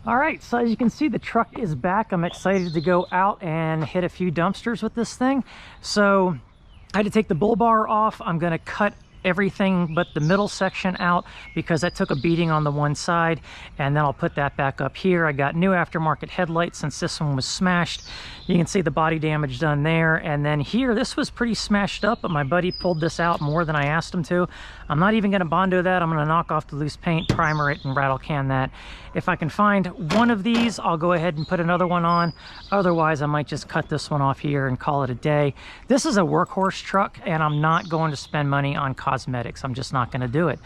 All right, so as you can see, the truck is back. I'm excited to go out and hit a few dumpsters with this thing. So I had to take the bull bar off. I'm gonna cut everything but the middle section out because that took a beating on the one side, and then I'll put that back up here. I got new aftermarket headlights since this one was smashed. You can see the body damage done there, and then here this was pretty smashed up, but my buddy pulled this out more than I asked him to. I'm not even going to Bondo that. I'm going to knock off the loose paint, primer it, and rattle can that. If I can find one of these, I'll go ahead and put another one on. Otherwise, I might just cut this one off here and call it a day. This is a workhorse truck, and I'm not going to spend money on cosmetics. I'm just not going to do it.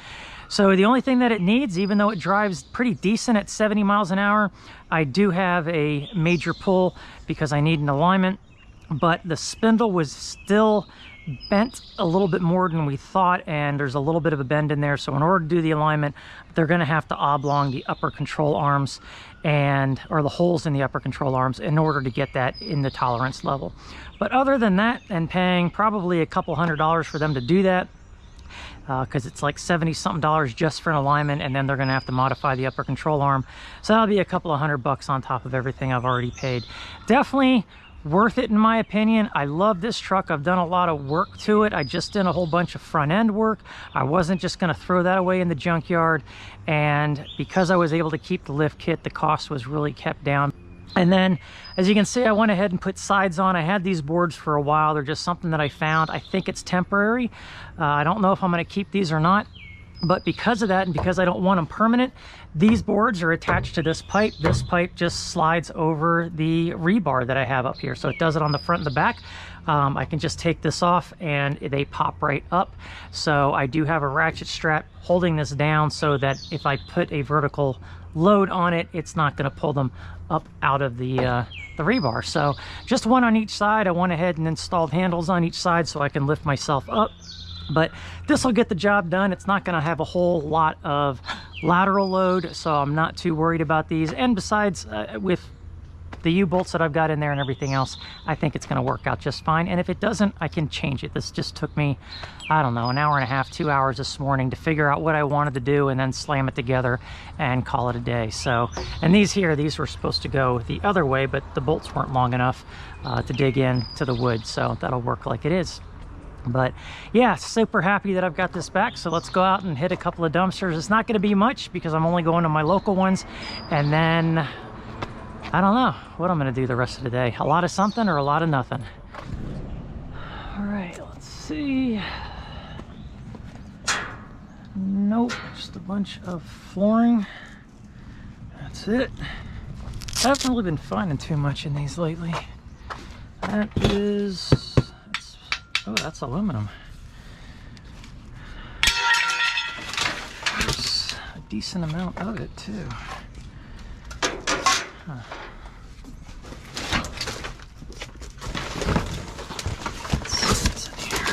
So the only thing that it needs, even though it drives pretty decent at 70 miles an hour, I do have a major pull because I need an alignment, but the spindle was still bent a little bit more than we thought, and there's a little bit of a bend in there. So in order to do the alignment, they're going to have to oblong the upper control arms or the holes in the upper control arms in order to get that in the tolerance level. But other than that, and paying probably a couple $100 for them to do that, because it's like 70 something dollars just for an alignment, and then they're going to have to modify the upper control arm, so that'll be a couple of $100 on top of everything I've already paid. Definitely worth it in my opinion. I love this truck. I've done a lot of work to it. I just did a whole bunch of front end work. I wasn't just going to throw that away in the junkyard, and because I was able to keep the lift kit, the cost was really kept down. And then, as you can see, I went ahead and put sides on. I had these boards for a while. They're just something that I found. I think it's temporary. I don't know if I'm going to keep these or not. But because of that, and because I don't want them permanent, these boards are attached to this pipe. This pipe just slides over the rebar that I have up here. So it does it on the front and the back. I can just take this off and they pop right up. So I do have a ratchet strap holding this down so that if I put a vertical load on it, it's not going to pull them up out of the rebar. So just one on each side. I went ahead and installed handles on each side so I can lift myself up. But this will get the job done. It's not going to have a whole lot of lateral load, so I'm not too worried about these. And besides, with the U-bolts that I've got in there and everything else, I think it's going to work out just fine. And if it doesn't, I can change it. This just took me, I don't know, an hour and a half, 2 hours this morning to figure out what I wanted to do and then slam it together and call it a day. So, and these were supposed to go the other way, but the bolts weren't long enough to dig in to the wood, so that'll work like it is. But yeah, super happy that I've got this back. So let's go out and hit a couple of dumpsters. It's not going to be much because I'm only going to my local ones, and then I don't know what I'm going to do the rest of the day. A lot of something or a lot of nothing. All right, let's see. Nope, just a bunch of flooring. That's it. I haven't really been finding too much in these lately. That is... oh, that's aluminum. There's a decent amount of it, too. Huh. Let's see what's in here.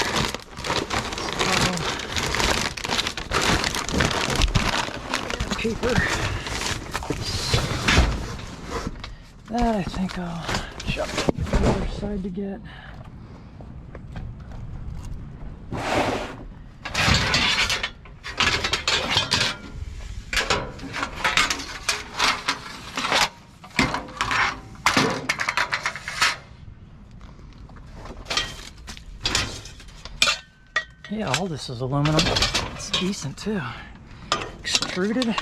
So, paper. That I think I'll jump to the other side to get. Yeah, all this is aluminum. It's decent too. Extruded.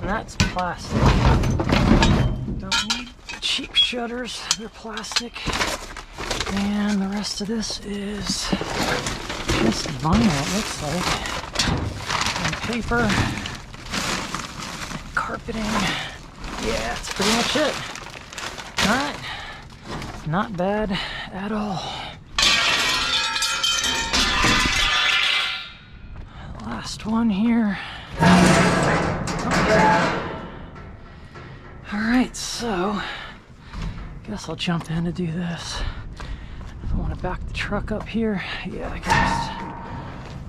That's plastic. Don't need cheap shutters, they're plastic. And the rest of this is just vinyl, it looks like. And paper, carpeting. Yeah, that's pretty much it. Alright, not bad at all. first one here. Alright, so guess I'll jump in to do this. If I want to back the truck up here, yeah, I can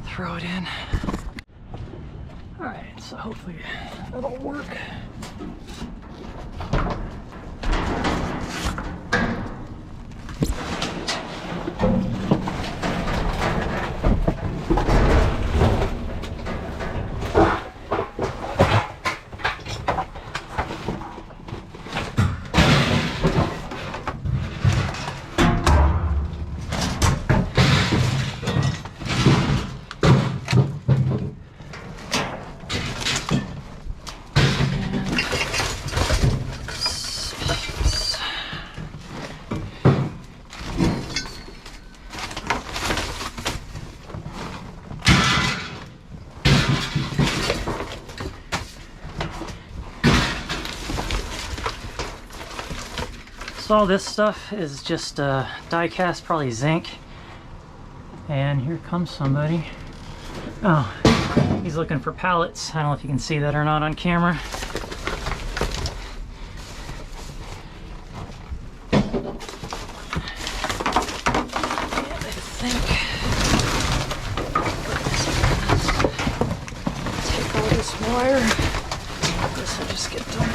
just throw it in. Alright, so hopefully that'll work. So all this stuff is just die cast, probably zinc. And here comes somebody. Oh, he's looking for pallets. I don't know if you can see that or not on camera. And I think take all this wire. I guess I'll just get done.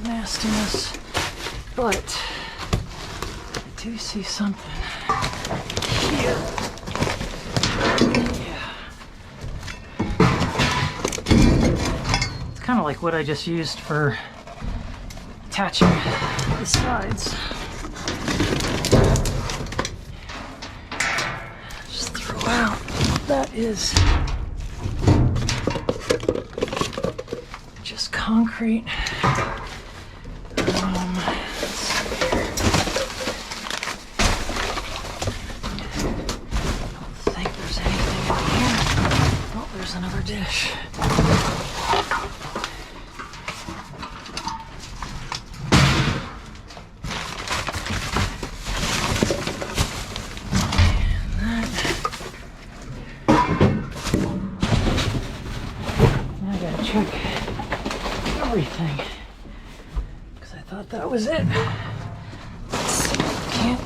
Nastiness, but I do see something here. Yeah. It's kind of like what I just used for attaching the sides. Just throw out. That is just concrete. Another dish. Now I gotta check everything because I thought that was it. Let's see. Can't.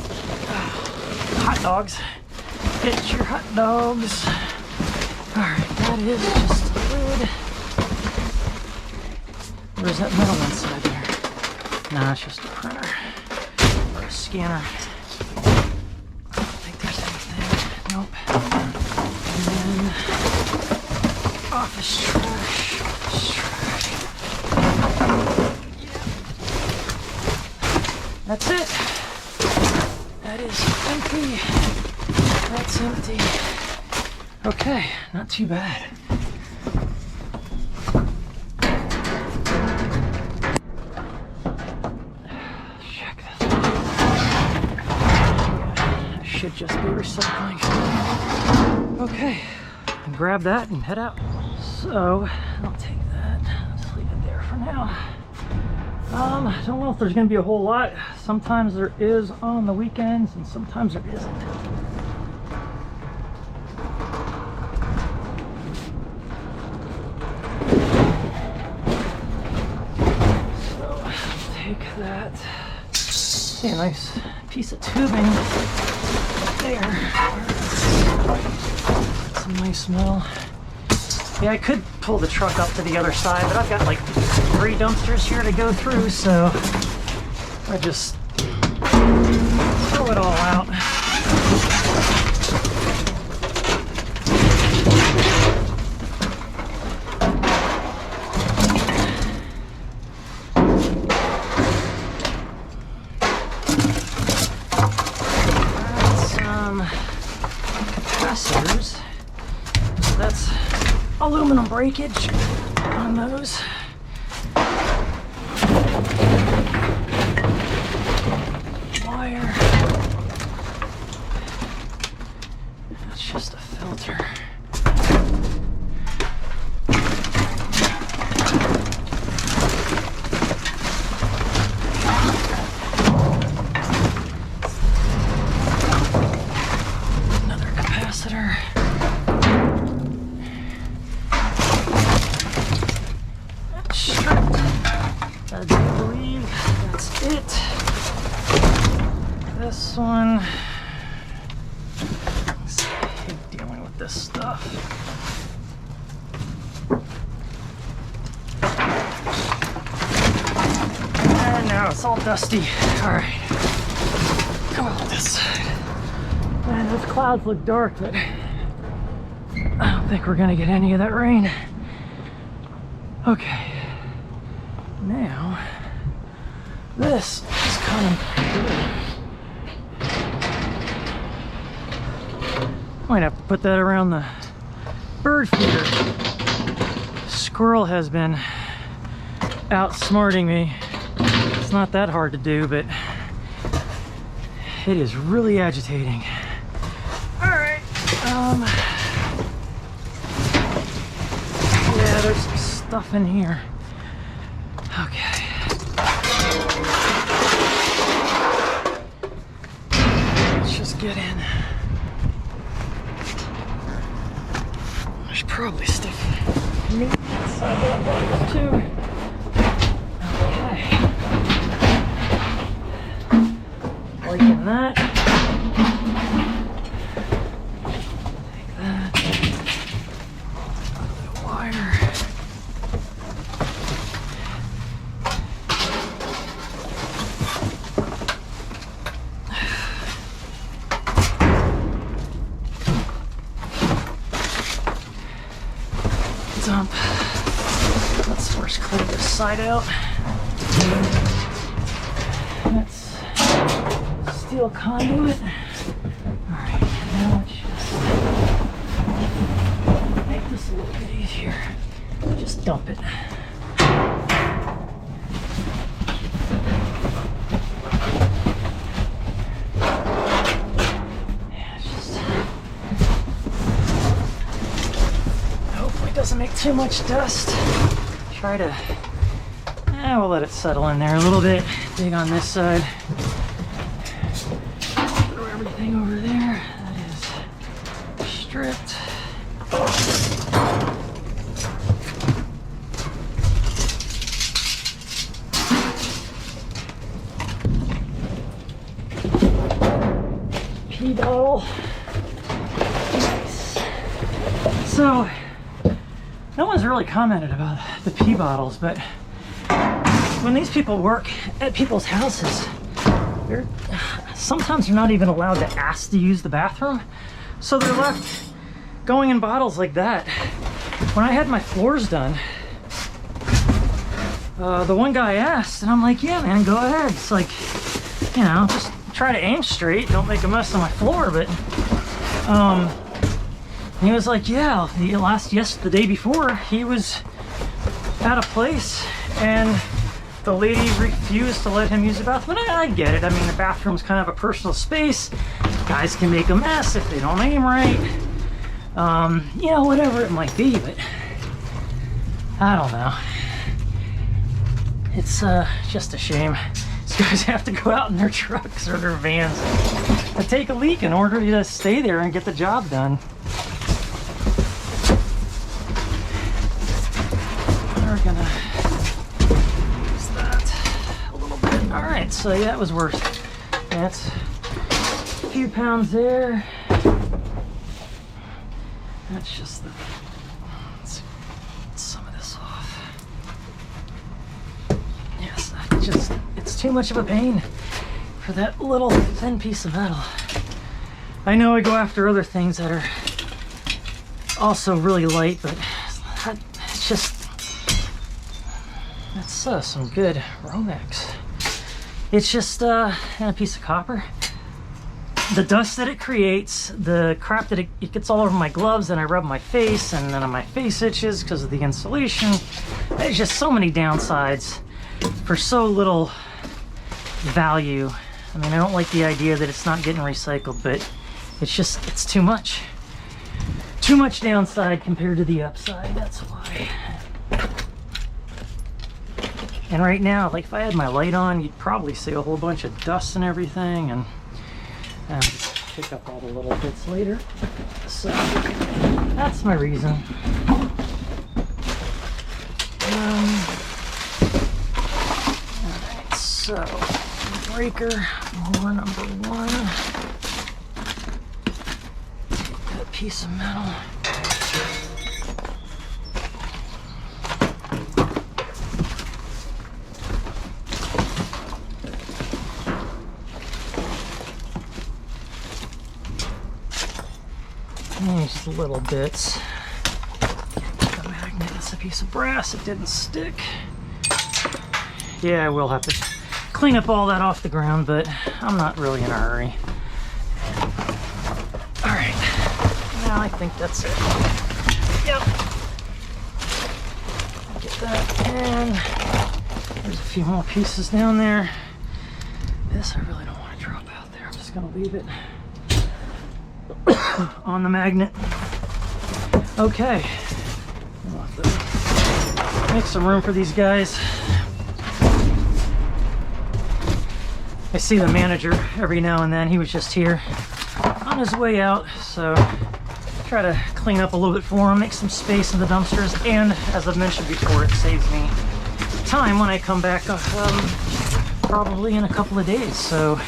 Hot dogs. Get your hot dogs. Alright, that is just a lid. Where's that metal inside there? Nah, it's just a printer. Or a scanner. I don't think there's anything. Nope. And then office trash. Office trash. Yeah. That's it. That is empty. That's empty. Okay, not too bad. Check this out. I should just be recycling. Okay, grab that and head out. So, I'll take that. I'll just leave it there for now. I don't know if there's going to be a whole lot. Sometimes there is on the weekends, and sometimes there isn't. That. See a nice piece of tubing there. Some nice metal. Yeah, I could pull the truck up to the other side, but I've got like 3 dumpsters here to go through, so I just throw it all out. That's aluminum breakage on those. I do believe that's it. This one, I hate dealing with this stuff. And now it's all dusty. All right, come on this side. Man, those clouds look dark, but I don't think we're gonna get any of that rain. Okay, now this is coming good. Might have to put that around the bird feeder. Squirrel has been outsmarting me. It's not that hard to do, but it is really agitating. All right, yeah, there's some stuff in here. Okay. Let's just get in. There's probably stuff meat inside that box too. Okay. Liking that. Take that. The wire. Dump. Let's first clear this side out. That's steel conduit. Alright, now let's just make this a little bit easier. Just dump it. Doesn't make too much dust. Try to, we'll let it settle in there a little bit. Dig on this side. Throw everything over there. That is stripped. Pee bottle. Nice. So, no one's really commented about the pee bottles, but when these people work at people's houses, sometimes they're not even allowed to ask to use the bathroom, so they're left going in bottles like that. When I had my floors done, the one guy asked, and I'm like, yeah, man, go ahead. It's like, you know, just try to aim straight, don't make a mess on my floor, but he was like, yeah, the day before, he was at a place and the lady refused to let him use the bathroom. And I get it. I mean, the bathroom's kind of a personal space. Guys can make a mess if they don't aim right. You know, whatever it might be, but I don't know. It's just a shame. These guys have to go out in their trucks or their vans to take a leak in order to stay there and get the job done. We're gonna use that a little bit. All right, so yeah, it was worth. That's a few pounds there. That's just the. Let's get some of this off. Yes, it's too much of a pain for that little thin piece of metal. I know I go after other things that are also really light, but it's just. That's some good Romex. It's just a piece of copper. The dust that it creates, the crap that it gets all over my gloves, and I rub my face, and then my face itches because of the insulation. There's just so many downsides for so little value. I mean, I don't like the idea that it's not getting recycled, but it's too much. Too much downside compared to the upside, that's why. And right now, like if I had my light on, you'd probably see a whole bunch of dust and everything, and pick up all the little bits later. So that's my reason. So, breaker, more number 1. That piece of metal. Just little bits. The magnet is a piece of brass. It didn't stick. Yeah, I will have to clean up all that off the ground, but I'm not really in a hurry. All right, now I think that's it. Yep. Get that, and there's a few more pieces down there. This I really don't want to drop out there. I'm just gonna leave it on the magnet. Okay, I'll have to make some room for these guys. I see the manager every now and then. He was just here on his way out, so try to clean up a little bit for him, make some space in the dumpsters, and as I've mentioned before, it saves me time when I come back probably in a couple of days, so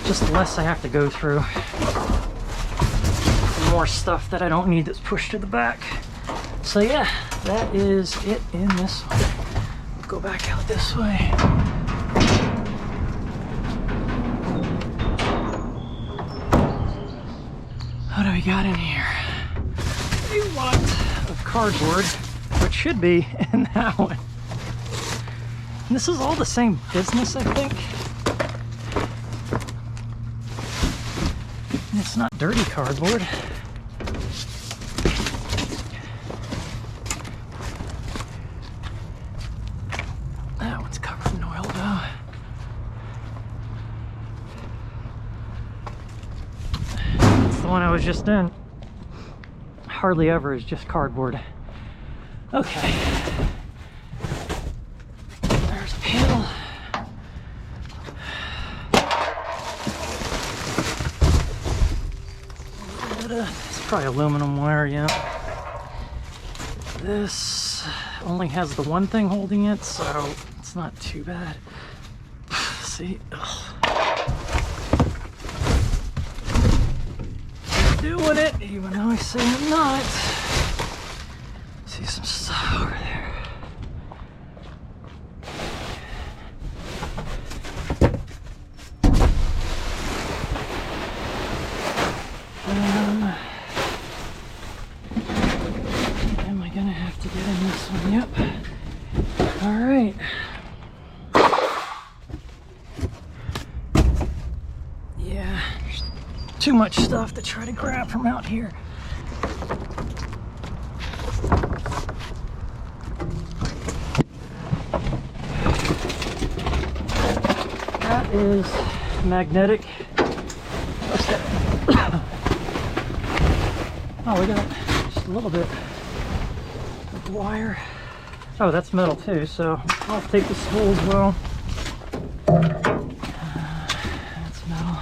just less I have to go through. More stuff that I don't need that's pushed to the back. So yeah, that is it in this one. We'll go back out this way. What do we got in here? A lot of cardboard, which should be in that one. And this is all the same business, I think. And it's not dirty cardboard. That one's covered in oil though. That's the one I was just in. Hardly ever is just cardboard. Okay. There's a panel. It's probably aluminum wire, yeah. This only has the one thing holding it, so it's not too bad. See? Ugh. Doing it, even though I say I'm not. See some stuff over there. Am I gonna have to get in this one? Yep. All right. Yeah, too much stuff to try to grab from out here. That is magnetic. What's that? Oh, we got just a little bit of wire. Oh, that's metal too, so I'll take the spool as well. That's metal.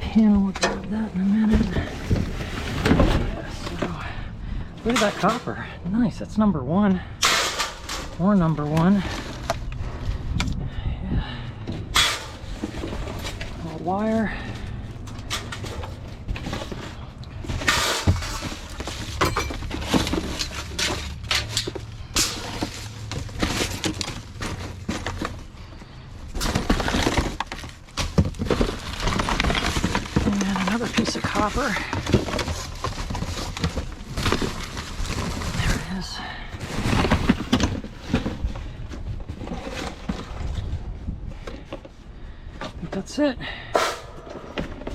Panel, we'll grab that in a minute. Yeah, so, look at that copper. Nice, that's number 1. Or number 1. Yeah. More wire. Piece of copper. it.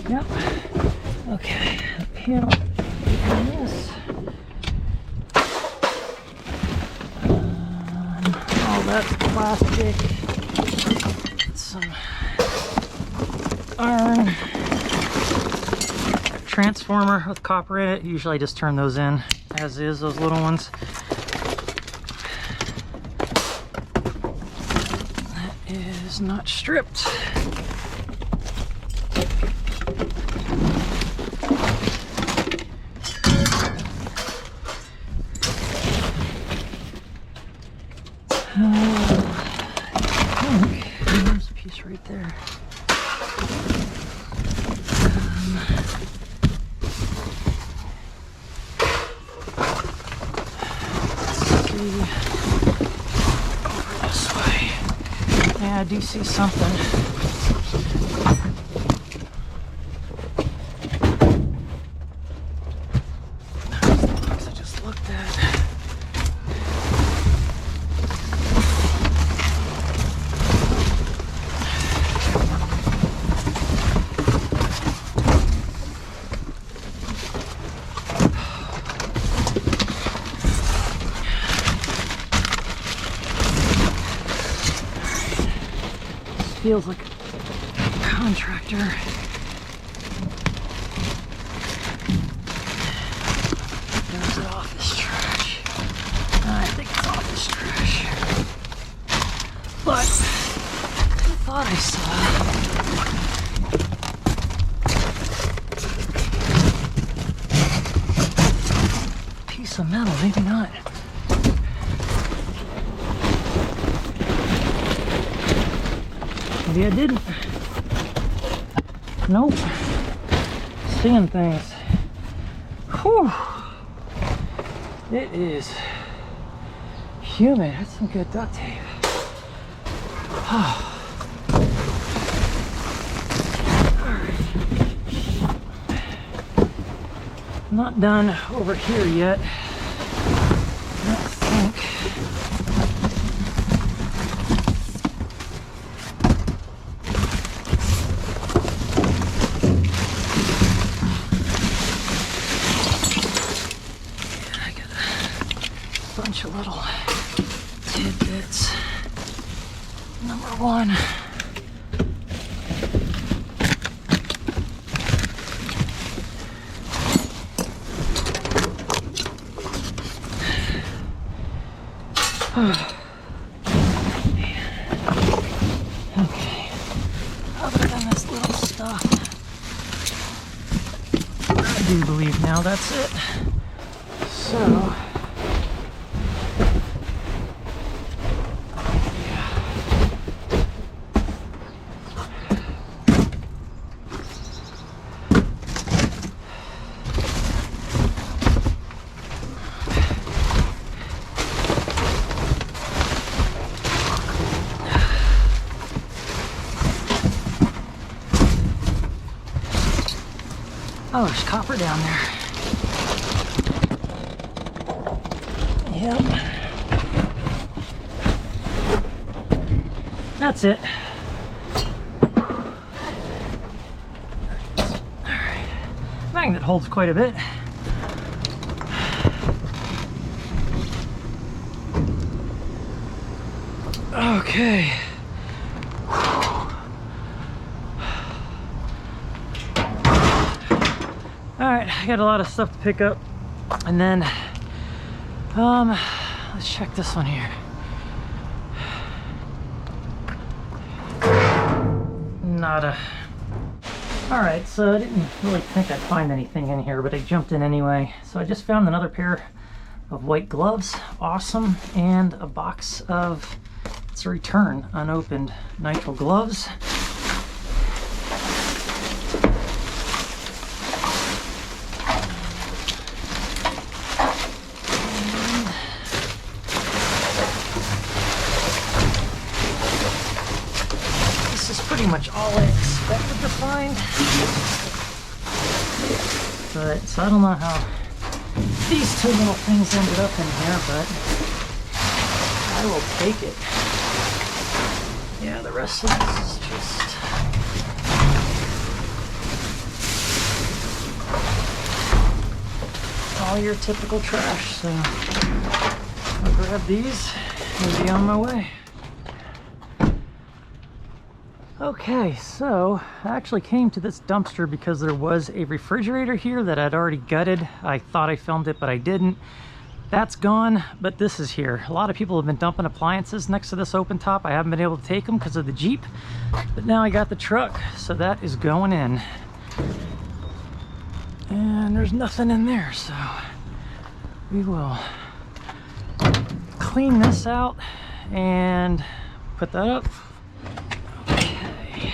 Yep. Okay, the panel and this. All that's plastic. Some iron. Transformer with copper in it. Usually I just turn those in as is, those little ones. That is not stripped. I think there's a piece right there. This way. Yeah, I do see something. There's the box I just looked at. Feels like a contractor. There's it, office trash. I think it's office trash. But I thought I saw a piece of metal, maybe not. Maybe I didn't. Nope. Seeing things. Whew. It is humid. That's some good duct tape. Not done over here yet. I don't think. Bunch of little tidbits. Number one. Okay. Other than this little stuff, I do believe now that's it. So. Oh, there's copper down there. Yep. That's it. Alright. Magnet holds quite a bit. Okay. Alright, I got a lot of stuff to pick up. And then, let's check this one here. Nada. Alright, so I didn't really think I'd find anything in here, but I jumped in anyway. So I just found another pair of white gloves. Awesome. And a box of, it's a return, unopened nitrile gloves. Pretty much all I expected to find, but so I don't know how these two little things ended up in here, but I will take it. Yeah, the rest of this is just all your typical trash. So I'll grab these and be on my way. Okay, so I actually came to this dumpster because there was a refrigerator here that I'd already gutted. I thought I filmed it, but I didn't. That's gone, but this is here. A lot of people have been dumping appliances next to this open top. I haven't been able to take them because of the Jeep, but now I got the truck, so that is going in. And there's nothing in there, so we will clean this out and put that up. Okay.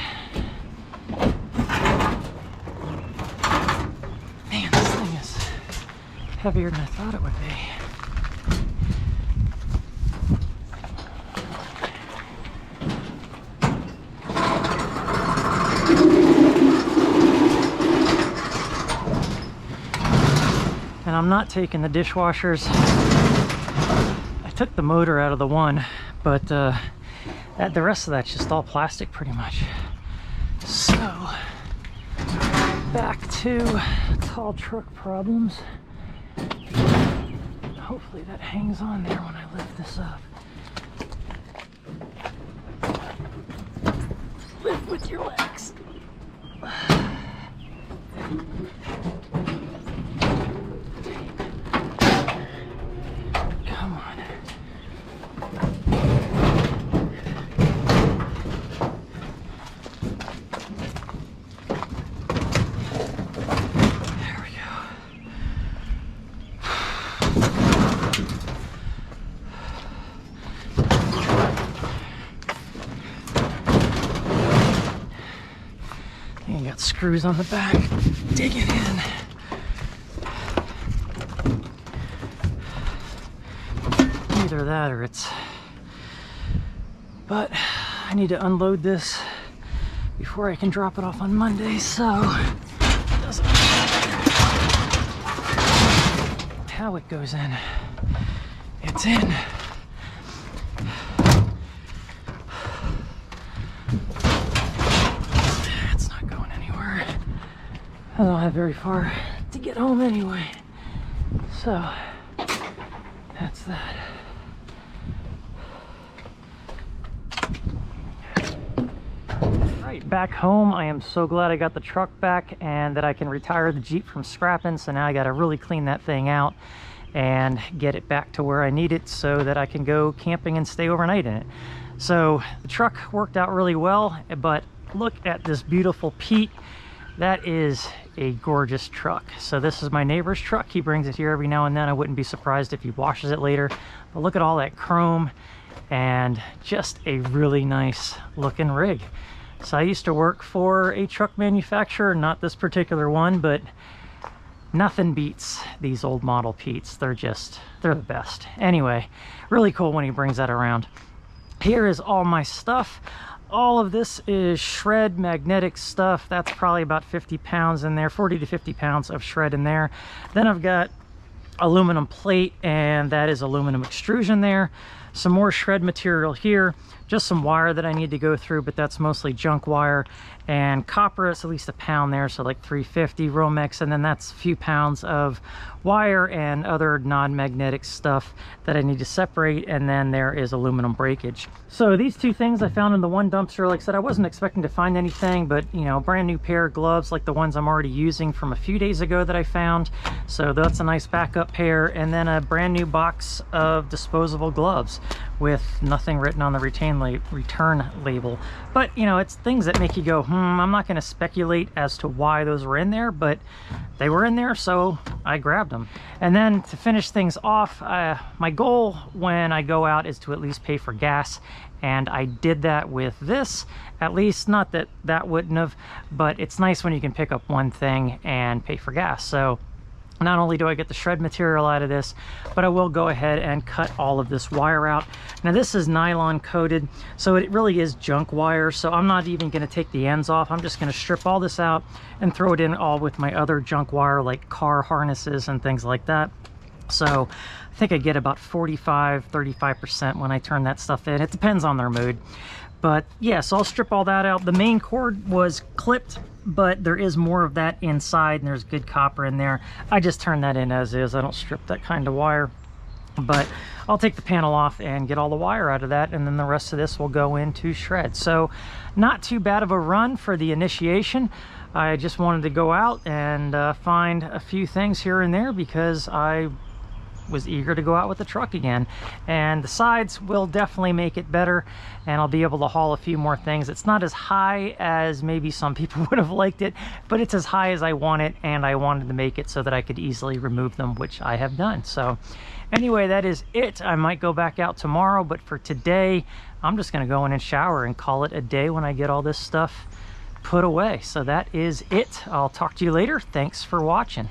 Man, this thing is heavier than I thought it would be. And I'm not taking the dishwashers. I took the motor out of the one, but the rest of that's just all plastic pretty much. So back to tall truck problems. Hopefully that hangs on there when I lift this up. Lift with your legs. Come on. There we go. You got screws on the back, digging in. Either that or it's, but I need to unload this before I can drop it off on Monday, so it doesn't matter how it goes in. It's in. It's not going anywhere. I don't have very far to get home anyway, so that's that. Right, back home, I am so glad I got the truck back and that I can retire the Jeep from scrapping. So now I got to really clean that thing out and get it back to where I need it so that I can go camping and stay overnight in it. So the truck worked out really well, but look at this beautiful Pete. That is a gorgeous truck. So this is my neighbor's truck. He brings it here every now and then. I wouldn't be surprised if he washes it later. But look at all that chrome and just a really nice looking rig. So I used to work for a truck manufacturer, not this particular one, but nothing beats these old model Petes. They're the best. Anyway, really cool when he brings that around. Here is all my stuff. All of this is shred magnetic stuff. That's probably about 50 pounds in there, 40 to 50 pounds of shred in there. Then I've got aluminum plate, and that is aluminum extrusion there. Some more shred material here, just some wire that I need to go through, but that's mostly junk wire. And copper, it's at least a pound there, so like 350 Romex, and then that's a few pounds of wire and other non-magnetic stuff that I need to separate. And then there is aluminum breakage. So these two things I found in the one dumpster. Like I said, I wasn't expecting to find anything, but you know, brand new pair of gloves like the ones I'm already using from a few days ago that I found. So that's a nice backup pair. And then a brand new box of disposable gloves with nothing written on the return label. But you know, it's things that make you go, I'm not going to speculate as to why those were in there, but they were in there, so I grabbed them. And then to finish things off, my goal when I go out is to at least pay for gas, and I did that with this. At least, not that that wouldn't have, but it's nice when you can pick up one thing and pay for gas. So not only do I get the shred material out of this, but I will go ahead and cut all of this wire out. Now this is nylon coated, so it really is junk wire. So I'm not even going to take the ends off. I'm just going to strip all this out and throw it in all with my other junk wire, like car harnesses and things like that. So I think I get about 45-35% when I turn that stuff in. It depends on their mood. But yeah, so I'll strip all that out. The main cord was clipped, but there is more of that inside, and there's good copper in there. I just turn that in as is. I don't strip that kind of wire. But I'll take the panel off and get all the wire out of that, and then the rest of this will go into shred. So not too bad of a run for the initiation. I just wanted to go out and find a few things here and there because I was eager to go out with the truck again. And the sides will definitely make it better, and I'll be able to haul a few more things. It's not as high as maybe some people would have liked it, but it's as high as I want it, and I wanted to make it so that I could easily remove them, which I have done. So anyway, that is it. I might go back out tomorrow, but for today I'm just going to go in and shower and call it a day when I get all this stuff put away. So that is it. I'll talk to you later. Thanks for watching.